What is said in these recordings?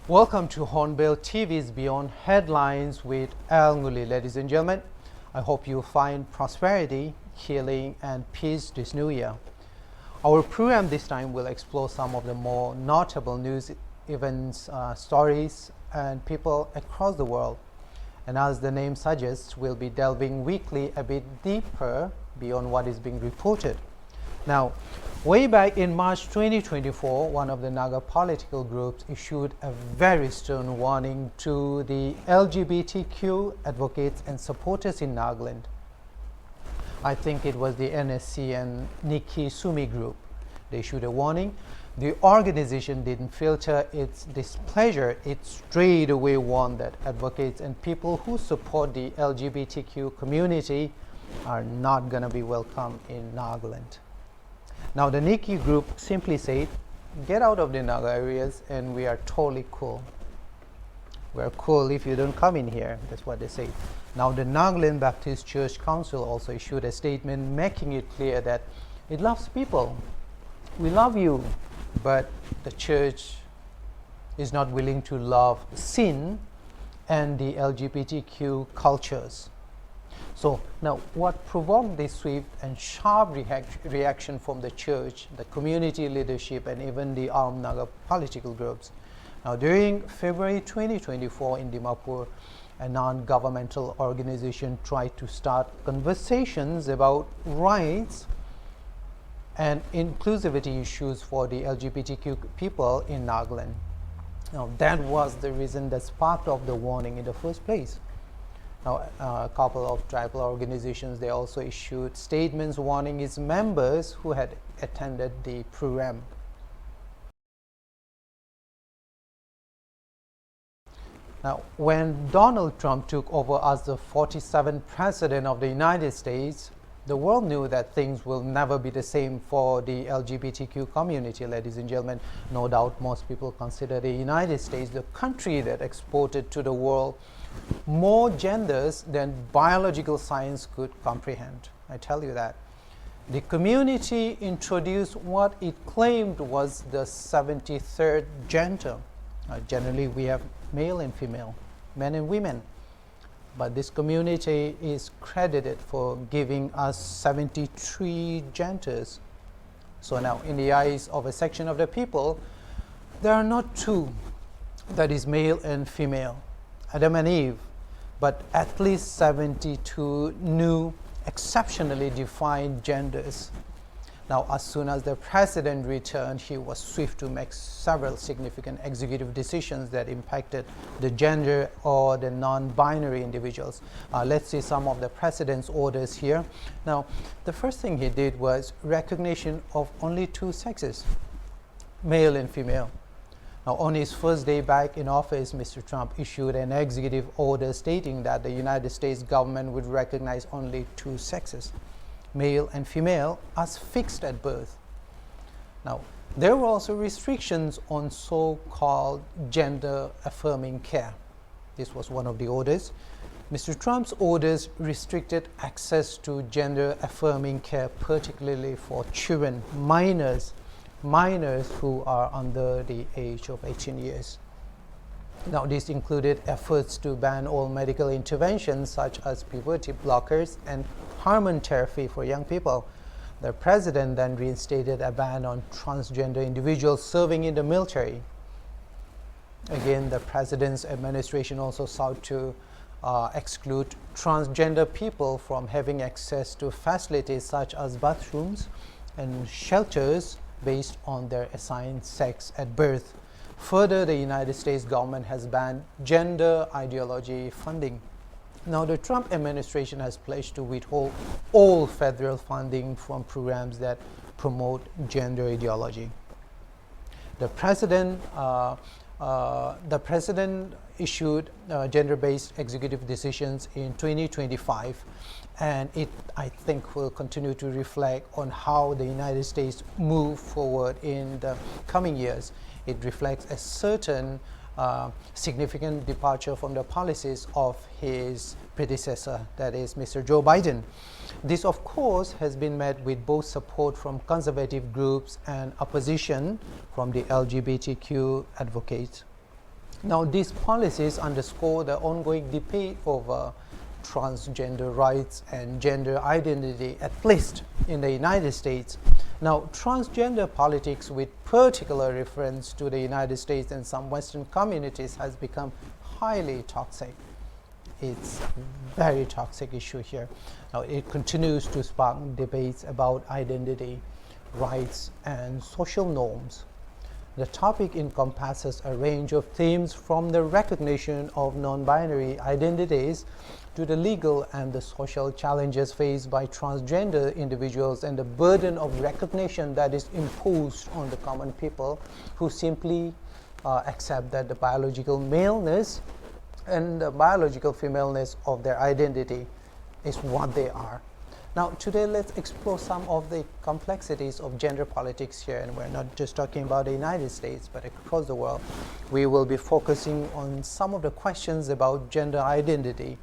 Welcome to Hornbill TV's Beyond Headlines with Al Nguli. Ladies and gentlemen, I hope you find prosperity, healing and peace this new year. Our program this time will explore some of the more notable news events, stories and people across the world. And as the name suggests, we'll be delving weekly a bit deeper beyond what is being reported. Now, way back in March 2024, one of the Naga political groups issued a very stern warning to the LGBTQ advocates and supporters in Nagaland. I think it was the NSC and Nikki Sumi group. They issued a warning. The organization didn't filter its displeasure. It straight away warned that advocates and people who support the LGBTQ community are not going to be welcome in Nagaland. Now, the Nikki group simply said, get out of the Naga areas and we are totally cool. We're cool if you don't come in here. That's what they say. Now, the Nagaland Baptist Church Council also issued a statement making it clear that it loves people. We love you, but the church is not willing to love sin and the LGBTQ cultures. So now, what provoked this swift and sharp reaction from the church, the community leadership, and even the armed Naga political groups? Now, during February 2024 in Dimapur, a non-governmental organization tried to start conversations about rights and inclusivity issues for the LGBTQ people in Nagaland. Now, that was the reason that sparked off the warning in the first place. Now, a couple of tribal organizations, they also issued statements warning its members who had attended the program. Now, when Donald Trump took over as the 47th president of the United States, the world knew that things will never be the same for the LGBTQ community, ladies and gentlemen. No doubt most people consider the United States the country that exported to the world more genders than biological science could comprehend. I tell you that. The community introduced what it claimed was the 73rd gender. Generally, we have male and female, men and women. But this community is credited for giving us 73 genders. So now, in the eyes of a section of the people, there are not two, that is male and female, Adam and Eve, but at least 72 new, exceptionally defined genders. Now, as soon as the president returned, he was swift to make several significant executive decisions that impacted the gender or the non-binary individuals. Let's see some of the president's orders here. Now, the first thing he did was recognition of only two sexes, male and female. Now, on his first day back in office, Mr. Trump issued an executive order stating that the United States government would recognize only two sexes, male and female, as fixed at birth. Now, there were also restrictions on so-called gender-affirming care. This was one of the orders. Mr. Trump's orders restricted access to gender-affirming care, particularly for children, minors who are under the age of 18 years. Now, this included efforts to ban all medical interventions such as puberty blockers and hormone therapy for young people. The president then reinstated a ban on transgender individuals serving in the military. Again, the president's administration also sought to exclude transgender people from having access to facilities such as bathrooms and shelters based on their assigned sex at birth. Further, the United States government has banned gender ideology funding. Now, the Trump administration has pledged to withhold all federal funding from programs that promote gender ideology. The president issued gender-based executive decisions in 2025, and it, I think, will continue to reflect on how the United States move forward in the coming years. It reflects a certain significant departure from the policies of his predecessor, that is Mr. Joe Biden. This, of course, has been met with both support from conservative groups and opposition from the LGBTQ advocates. Now, these policies underscore the ongoing debate over transgender rights and gender identity, at least in the United States. Now, transgender politics, with particular reference to the United States and some Western communities, has become highly toxic. It's a very toxic issue here. Now, it continues to spark debates about identity, rights, and social norms. The topic encompasses a range of themes, from the recognition of non-binary identities to the legal and the social challenges faced by transgender individuals and the burden of recognition that is imposed on the common people who simply accept that the biological maleness and the biological femaleness of their identity is what they are. Now, today let's explore some of the complexities of gender politics here, and we're not just talking about the United States, but across the world. We will be focusing on some of the questions about gender identity,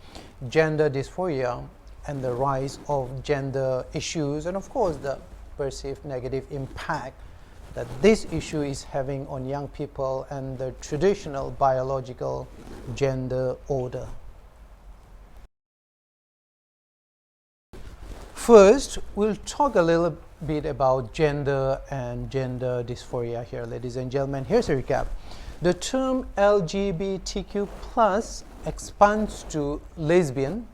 gender dysphoria, and the rise of gender issues, and of course the perceived negative impact that this issue is having on young people and the traditional biological gender order. First, we'll talk a little bit about gender and gender dysphoria here, ladies and gentlemen. Here's a recap. The term LGBTQ+ expands to lesbian,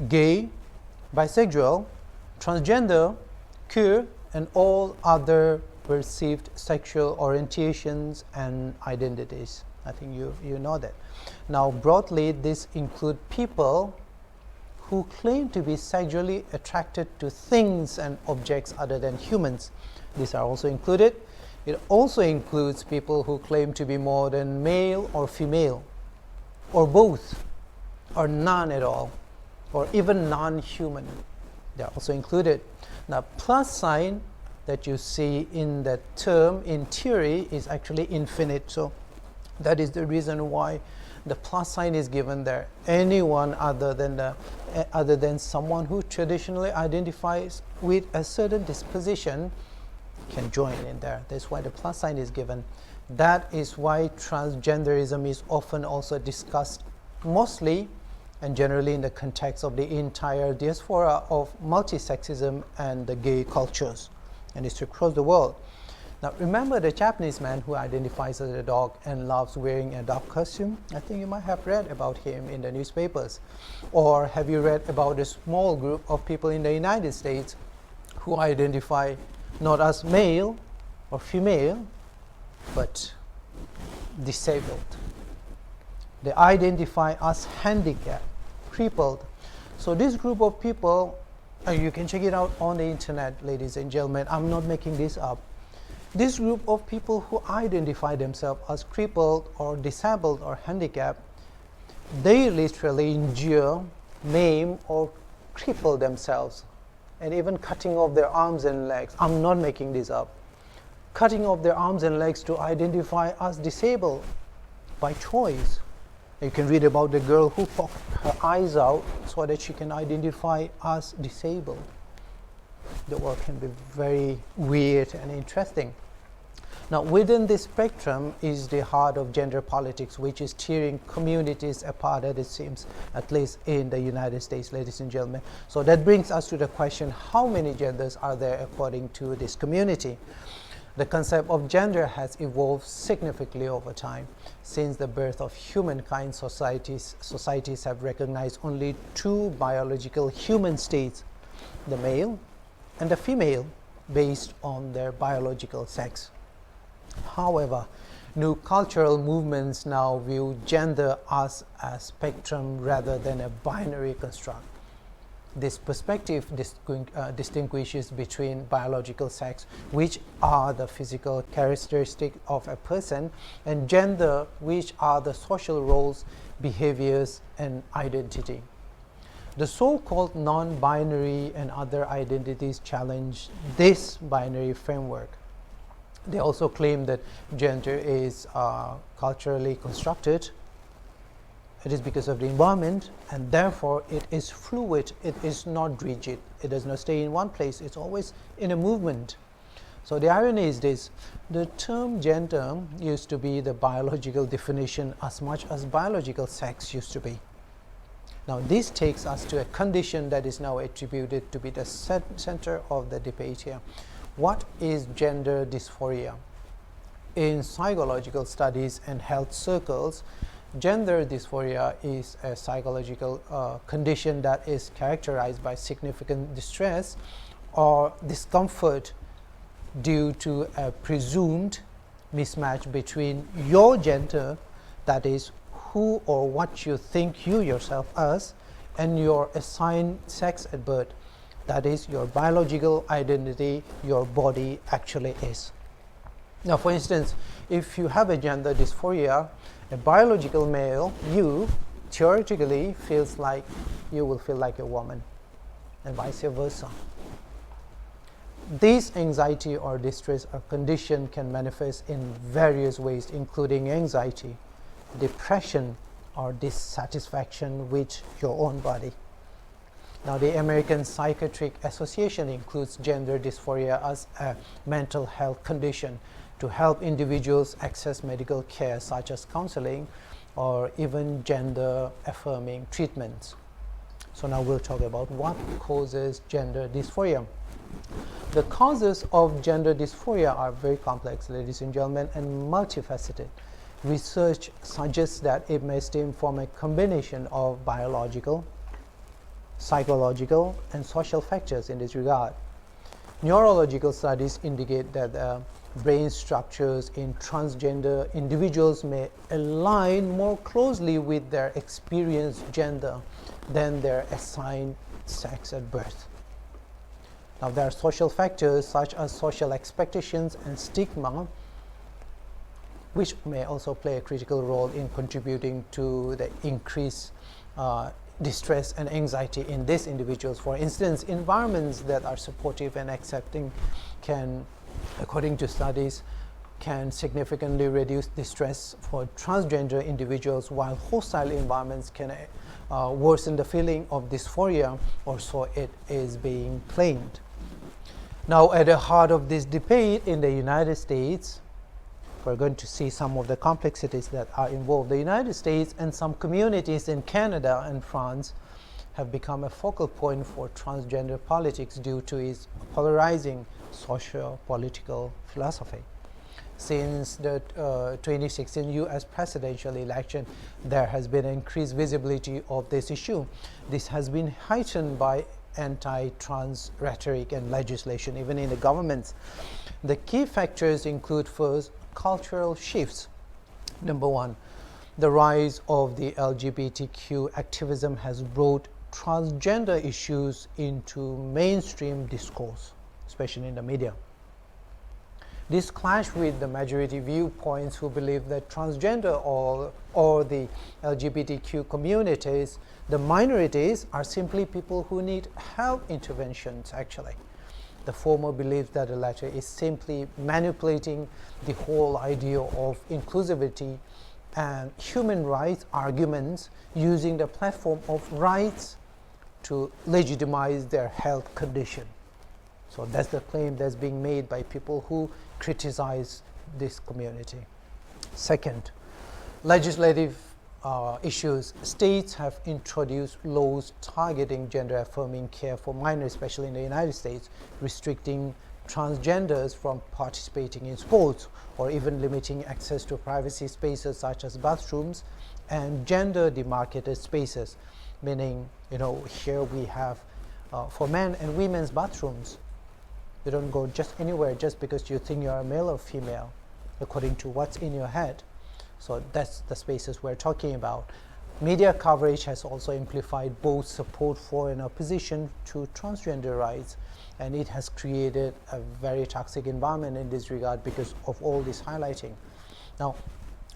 gay, bisexual, transgender, queer, and all other perceived sexual orientations and identities. I think you know that. Now, broadly, this includes people who claim to be sexually attracted to things and objects other than humans. These are also included. It also includes people who claim to be more than male or female, or both, or none at all, or even non-human. They are also included. Now, plus sign that you see in that term in theory is actually infinite. So that is the reason why the plus sign is given there. Anyone other than someone who traditionally identifies with a certain disposition can join in there. That's why the plus sign is given. That is why transgenderism is often also discussed mostly and generally in the context of the entire diaspora of multisexism and the gay cultures, and it's across the world. Now, remember the Japanese man who identifies as a dog and loves wearing a dog costume? I think you might have read about him in the newspapers. Or have you read about a small group of people in the United States who identify not as male or female, but disabled? They identify as handicapped, crippled. So this group of people, you can check it out on the internet, ladies and gentlemen. I'm not making this up. This group of people who identify themselves as crippled or disabled or handicapped, they literally injure, maim, or cripple themselves, and even cutting off their arms and legs. I'm not making this up. Cutting off their arms and legs to identify as disabled by choice. You can read about the girl who poked her eyes out so that she can identify as disabled. The world can be very weird and interesting. Now, within this spectrum is the heart of gender politics, which is tearing communities apart, as it seems, at least in the United States, ladies and gentlemen. So that brings us to the question, how many genders are there according to this community? The concept of gender has evolved significantly over time. Since the birth of humankind, societies have recognized only two biological human states, the male and the female, based on their biological sex. However, new cultural movements now view gender as a spectrum rather than a binary construct. This perspective distinguishes between biological sex, which are the physical characteristics of a person, and gender, which are the social roles, behaviors, and identity. The so-called non-binary and other identities challenge this binary framework. They also claim that gender is culturally constructed. It is because of the environment, and therefore it is fluid. It is not rigid. It does not stay in one place. It's always in a movement. So the irony is this: the term gender used to be the biological definition as much as biological sex used to be. Now this takes us to a condition that is now attributed to be the center of the debate here. What is gender dysphoria? In psychological studies and health circles, gender dysphoria is a psychological condition that is characterized by significant distress or discomfort due to a presumed mismatch between your gender, that is who or what you think you yourself as, and your assigned sex at birth, that is your biological identity, your body actually is. Now for instance, if you have a gender dysphoria, a biological male, you theoretically will feel like a woman, and vice versa. This anxiety or distress or condition can manifest in various ways, including anxiety, depression, or dissatisfaction with your own body. Now, the American Psychiatric Association includes gender dysphoria as a mental health condition to help individuals access medical care such as counseling or even gender affirming treatments. So now we'll talk about what causes gender dysphoria. The causes of gender dysphoria are very complex, ladies and gentlemen, and multifaceted. Research suggests that it may stem from a combination of biological, psychological, and social factors in this regard. Neurological studies indicate that brain structures in transgender individuals may align more closely with their experienced gender than their assigned sex at birth. Now, there are social factors such as social expectations and stigma, which may also play a critical role in contributing to the increased distress and anxiety in these individuals. For instance, environments that are supportive and accepting can, according to studies, can significantly reduce distress for transgender individuals, while hostile environments can worsen the feeling of dysphoria, or so it is being claimed. Now, at the heart of this debate in the United States, we're going to see some of the complexities that are involved. The United States and some communities in Canada and France have become a focal point for transgender politics due to its polarizing socio-political philosophy. Since the 2016 US presidential election, there has been increased visibility of this issue. This has been heightened by anti-trans rhetoric and legislation, even in the governments. The key factors include, first, cultural shifts. Number one, the rise of the LGBTQ activism has brought transgender issues into mainstream discourse, especially in the media. This clash with the majority viewpoints who believe that transgender or the LGBTQ communities, the minorities, are simply people who need health interventions actually. The former believes that the latter is simply manipulating the whole idea of inclusivity and human rights arguments, using the platform of rights to legitimize their health condition. So that's the claim that's being made by people who criticize this community. Second, legislative issues. States have introduced laws targeting gender affirming care for minors, especially in the United States, restricting transgenders from participating in sports, or even limiting access to privacy spaces such as bathrooms and gender demarcated spaces, meaning, here we have for men and women's bathrooms. You don't go just anywhere just because you think you're a male or female, according to what's in your head. So that's the spaces we're talking about. Media coverage has also amplified both support for and opposition to transgender rights, and it has created a very toxic environment in this regard because of all this highlighting. Now,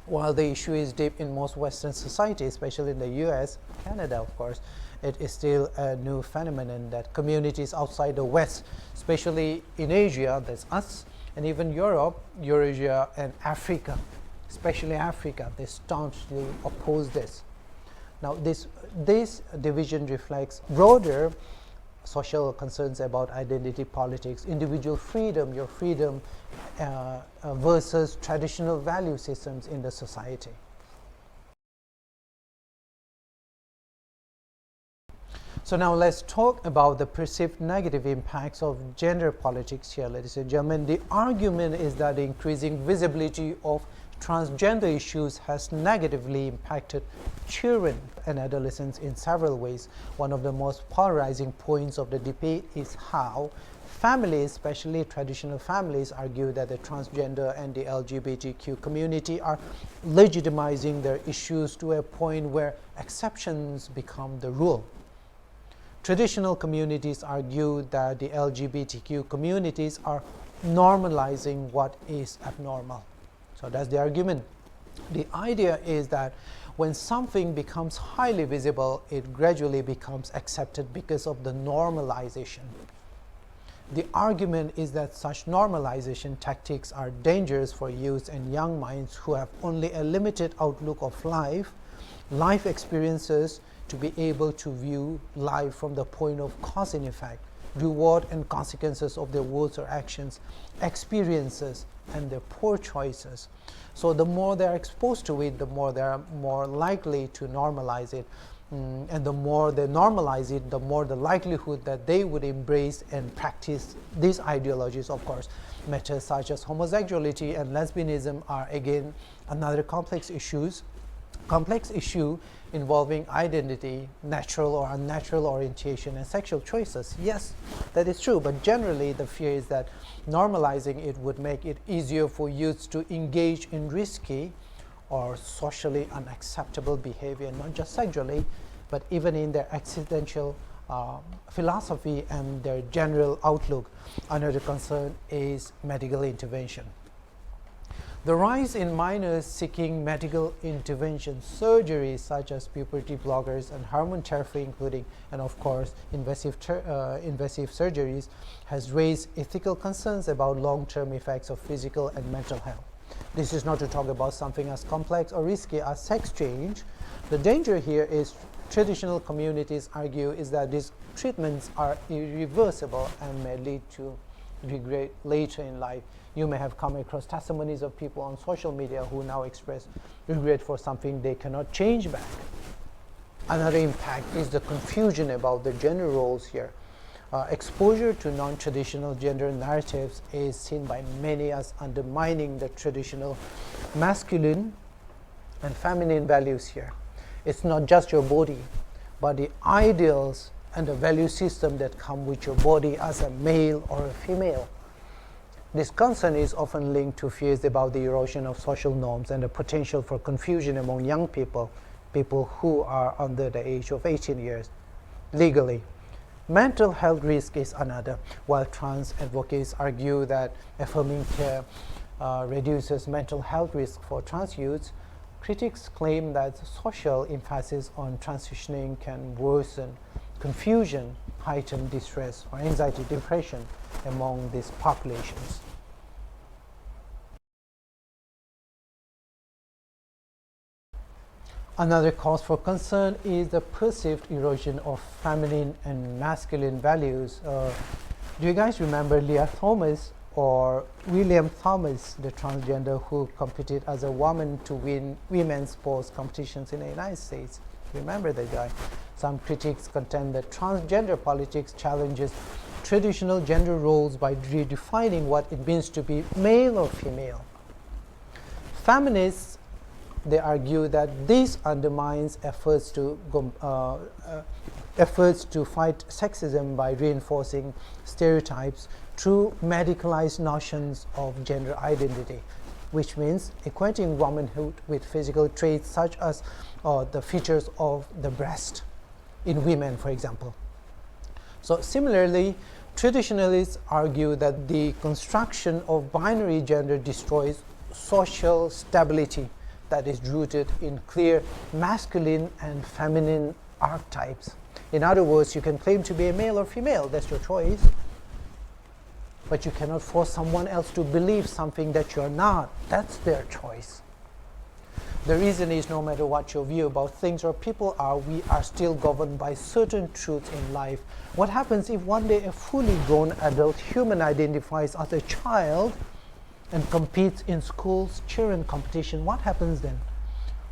while the issue is deep in most Western societies, especially in the US, Canada of course, it is still a new phenomenon that communities outside the West, especially in Asia, that's us, and even Europe, Eurasia, and Africa, especially Africa, they staunchly oppose this. Now, this division reflects broader social concerns about identity politics, individual freedom, your freedom versus traditional value systems in the society. So now let's talk about the perceived negative impacts of gender politics here, ladies and gentlemen. The argument is that the increasing visibility of transgender issues has negatively impacted children and adolescents in several ways. One of the most polarizing points of the debate is how families, especially traditional families, argue that the transgender and the LGBTQ community are legitimizing their issues to a point where exceptions become the rule. Traditional communities argue that the LGBTQ communities are normalizing what is abnormal. So that's the argument. The idea is that when something becomes highly visible, it gradually becomes accepted because of the normalization. The argument is that such normalization tactics are dangerous for youth and young minds who have only a limited outlook of life experiences, to be able to view life from the point of cause and effect, reward and consequences of their words or actions, experiences, and their poor choices. So the more they are exposed to it, the more they are more likely to normalize it. And the more they normalize it, the more the likelihood that they would embrace and practice these ideologies. Of course, matters such as homosexuality and lesbianism are again another complex issue involving identity, natural or unnatural orientation, and sexual choices. Yes, that is true, but generally the fear is that normalizing it would make it easier for youths to engage in risky or socially unacceptable behavior, not just sexually, but even in their existential philosophy and their general outlook. Another concern is medical intervention. The rise in minors seeking medical intervention surgeries such as puberty blockers and hormone therapy, including, and of course, invasive surgeries, has raised ethical concerns about long-term effects of physical and mental health. This is not to talk about something as complex or risky as sex change. The danger here is traditional communities argue is that these treatments are irreversible and may lead to regret later in life. You may have come across testimonies of people on social media who now express regret for something they cannot change back. Another impact is the confusion about the gender roles here. Exposure to non-traditional gender narratives is seen by many as undermining the traditional masculine and feminine values here. It's not just your body, but the ideals and the value system that come with your body as a male or a female. This concern is often linked to fears about the erosion of social norms and the potential for confusion among young people who are under the age of 18 years. Legally, mental health risk is another. While trans advocates argue that affirming care reduces mental health risk for trans youths, critics claim that social emphasis on transitioning can worsen confusion, heighten distress, or anxiety, depression among these populations. Another cause for concern is the perceived erosion of feminine and masculine values. Do you guys remember Leah Thomas or William Thomas, the transgender who competed as a woman to win women's sports competitions in the United States? Remember that guy? Some critics contend that transgender politics challenges traditional gender roles by redefining what it means to be male or female. Feminists, they argue that this undermines efforts to fight sexism by reinforcing stereotypes through medicalized notions of gender identity, which means equating womanhood with physical traits such as the features of the breast in women, for example. So similarly, traditionalists argue that the construction of binary gender destroys social stability that is rooted in clear masculine and feminine archetypes. In other words, you can claim to be a male or female, that's your choice, but you cannot force someone else to believe something that you're not. That's their choice. The reason is no matter what your view about things or people are, we are still governed by certain truths in life. What happens if one day a fully grown adult human identifies as a child and competes in schools cheering competition? What happens then?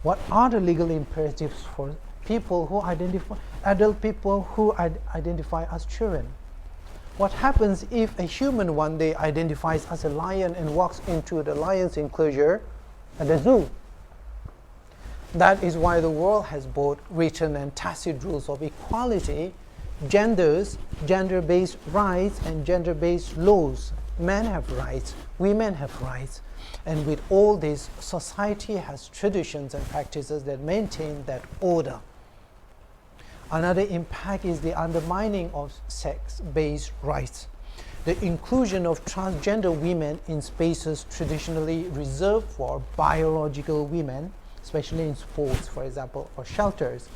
What are the legal imperatives for people who identify, adult people who identify as children? What happens if a human one day identifies as a lion and walks into the lion's enclosure at the zoo? That is why the world has both written and tacit rules of equality, genders, gender-based rights, and gender-based laws. Men have rights, women have rights. And with all this, society has traditions and practices that maintain that order. Another impact is the undermining of sex-based rights. The inclusion of transgender women in spaces traditionally reserved for biological women, especially in sports, for example, or shelters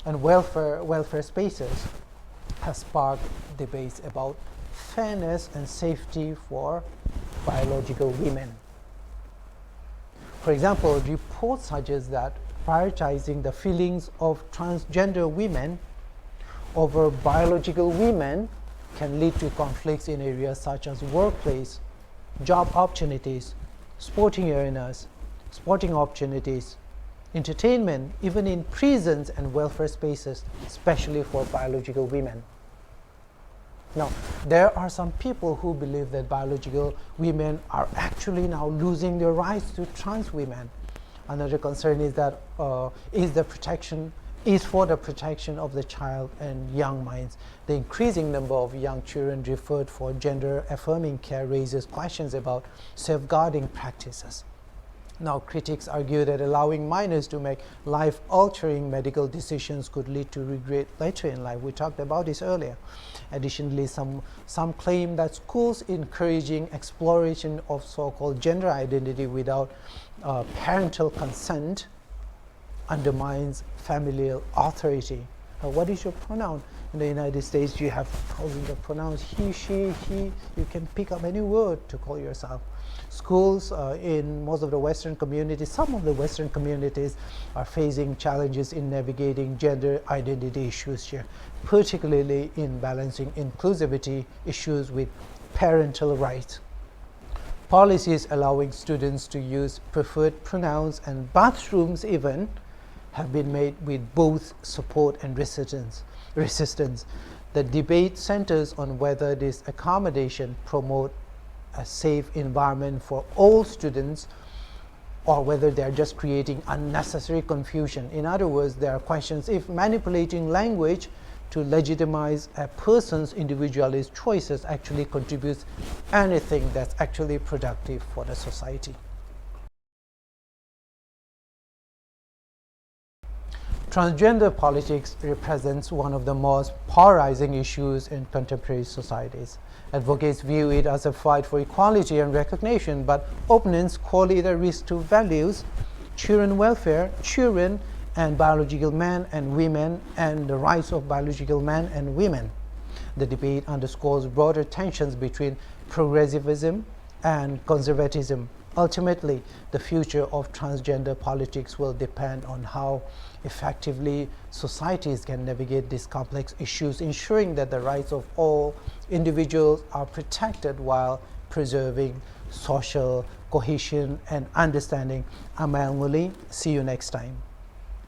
and welfare spaces, has sparked debates about fairness and safety for biological women. For example, reports suggest that prioritizing the feelings of transgender women over biological women can lead to conflicts in areas such as workplace, job opportunities, sporting arenas, sporting opportunities, entertainment, even in prisons and welfare spaces, especially for biological women. Now, there are some people who believe that biological women are actually now losing their rights to trans women. Another concern is that is for the protection of the child and young minds. The increasing number of young children referred for gender-affirming care raises questions about safeguarding practices. Now, critics argue that allowing minors to make life-altering medical decisions could lead to regret later in life. We talked about this earlier. Additionally, some claim that schools encouraging exploration of so-called gender identity without parental consent undermines familial authority. What is your pronoun? In the United States, you have thousands of pronouns: he, she, he. You can pick up any word to call yourself. Schools in most of the Western communities, some of the Western communities are facing challenges in navigating gender identity issues here, particularly in balancing inclusivity issues with parental rights. Policies allowing students to use preferred pronouns and bathrooms even have been made with both support and resistance. The debate centers on whether this accommodation promotes a safe environment for all students or whether they are just creating unnecessary confusion. In other words, there are questions if manipulating language to legitimize a person's individualist choices actually contributes anything that's actually productive for the society. Transgender politics represents one of the most polarizing issues in contemporary societies. Advocates view it as a fight for equality and recognition, but opponents call it a risk to values, children welfare, children and biological men and women, and the rights of biological men and women. The debate underscores broader tensions between progressivism and conservatism. Ultimately, the future of transgender politics will depend on how effectively societies can navigate these complex issues, ensuring that the rights of all individuals are protected while preserving social cohesion and understanding. I'm Muli. See you next time.